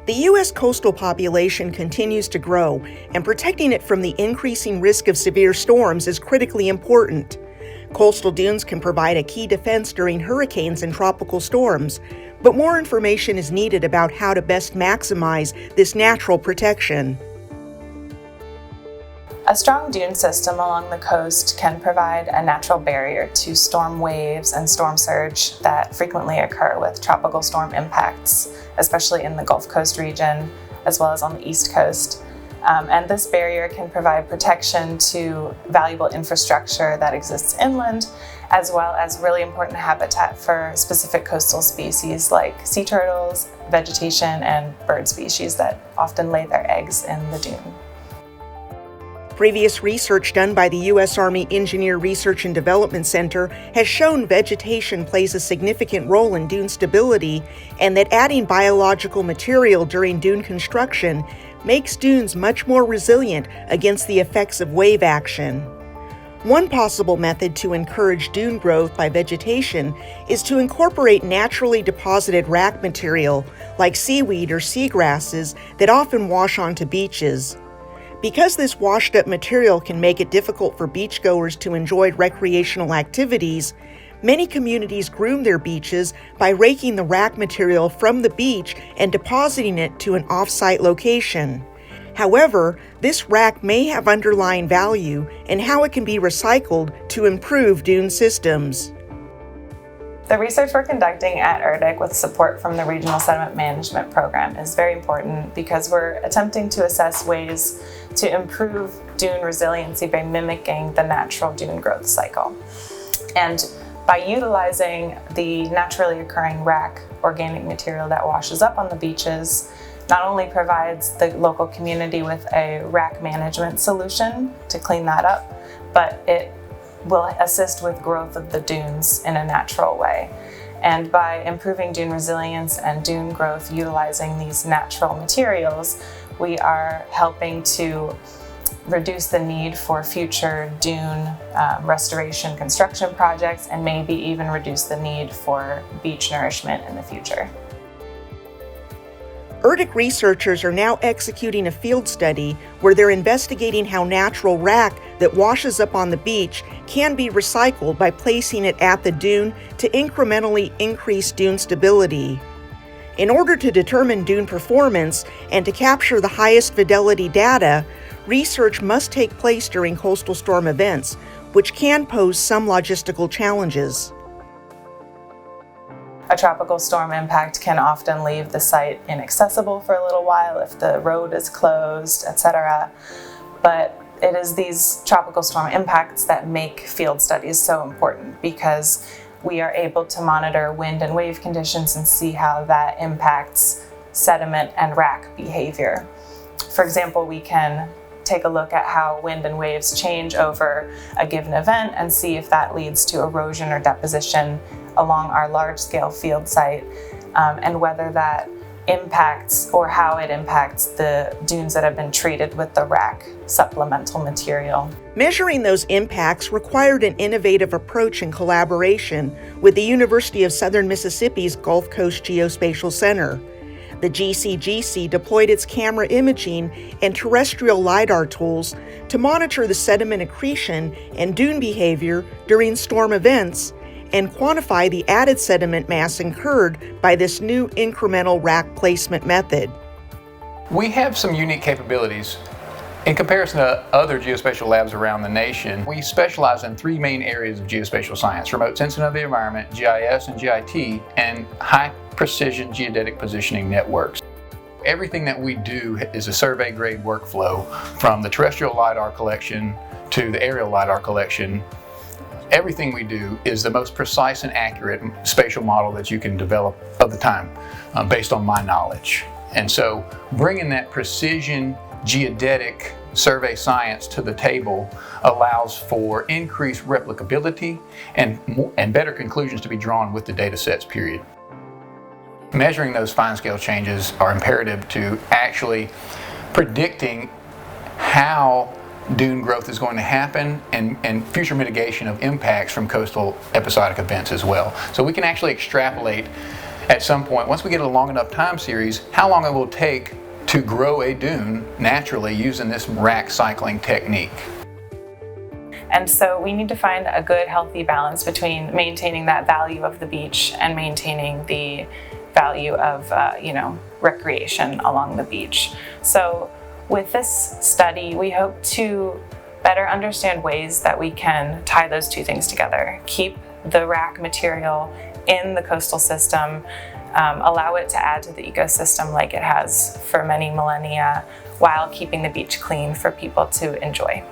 The U.S. coastal population continues to grow, and protecting it from the increasing risk of severe storms is critically important. Coastal dunes can provide a key defense during hurricanes and tropical storms, but more information is needed about how to best maximize this natural protection. A strong dune system along the coast can provide a natural barrier to storm waves and storm surge that frequently occur with tropical storm impacts, especially in the Gulf Coast region, as well as on the East Coast. And this barrier can provide protection to valuable infrastructure that exists inland, as well as really important habitat for specific coastal species like sea turtles, vegetation, and bird species that often lay their eggs in the dune. Previous research done by the U.S. Army Engineer Research and Development Center has shown vegetation plays a significant role in dune stability, and that adding biological material during dune construction makes dunes much more resilient against the effects of wave action. One possible method to encourage dune growth by vegetation is to incorporate naturally deposited wrack material like seaweed or seagrasses that often wash onto beaches. Because this washed-up material can make it difficult for beachgoers to enjoy recreational activities, many communities groom their beaches by raking the wrack material from the beach and depositing it to an off-site location. However, this wrack may have underlying value in how it can be recycled to improve dune systems. The research we're conducting at ERDC with support from the Regional Sediment Management Program is very important because we're attempting to assess ways to improve dune resiliency by mimicking the natural dune growth cycle. And by utilizing the naturally occurring wrack organic material that washes up on the beaches, not only provides the local community with a wrack management solution to clean that up, but it will assist with growth of the dunes in a natural way. And by improving dune resilience and dune growth utilizing these natural materials, we are helping to reduce the need for future dune restoration construction projects, and maybe even reduce the need for beach nourishment in the future. ERDC researchers are now executing a field study where they're investigating how natural wrack that washes up on the beach can be recycled by placing it at the dune to incrementally increase dune stability. In order to determine dune performance and to capture the highest fidelity data, research must take place during coastal storm events, which can pose some logistical challenges. A tropical storm impact can often leave the site inaccessible for a little while if the road is closed, etc. But it is these tropical storm impacts that make field studies so important, because we are able to monitor wind and wave conditions and see how that impacts sediment and wrack behavior. For example, we can take a look at how wind and waves change over a given event and see if that leads to erosion or deposition along our large-scale field site, and whether that impacts or how it impacts the dunes that have been treated with the wrack supplemental material. Measuring those impacts required an innovative approach in collaboration with the University of Southern Mississippi's Gulf Coast Geospatial Center. The GCGC deployed its camera imaging and terrestrial LiDAR tools to monitor the sediment accretion and dune behavior during storm events and quantify the added sediment mass incurred by this new incremental rack placement method. We have some unique capabilities. In comparison to other geospatial labs around the nation, we specialize in three main areas of geospatial science: remote sensing of the environment, GIS and GIT, and high precision geodetic positioning networks. Everything that we do is a survey grade workflow, from the terrestrial LiDAR collection to the aerial LiDAR collection. Everything we do is the most precise and accurate spatial model that you can develop of the time, based on my knowledge. And so bringing that precision geodetic survey science to the table allows for increased replicability and better conclusions to be drawn with the data sets, period. Measuring those fine scale changes are imperative to actually predicting how dune growth is going to happen and future mitigation of impacts from coastal episodic events as well. So we can actually extrapolate at some point, once we get a long enough time series, how long it will take to grow a dune naturally using this rack cycling technique. And so we need to find a good, healthy balance between maintaining that value of the beach and maintaining the value of, recreation along the beach. So with this study, we hope to better understand ways that we can tie those two things together. Keep the rack material in the coastal system, allow it to add to the ecosystem like it has for many millennia, while keeping the beach clean for people to enjoy.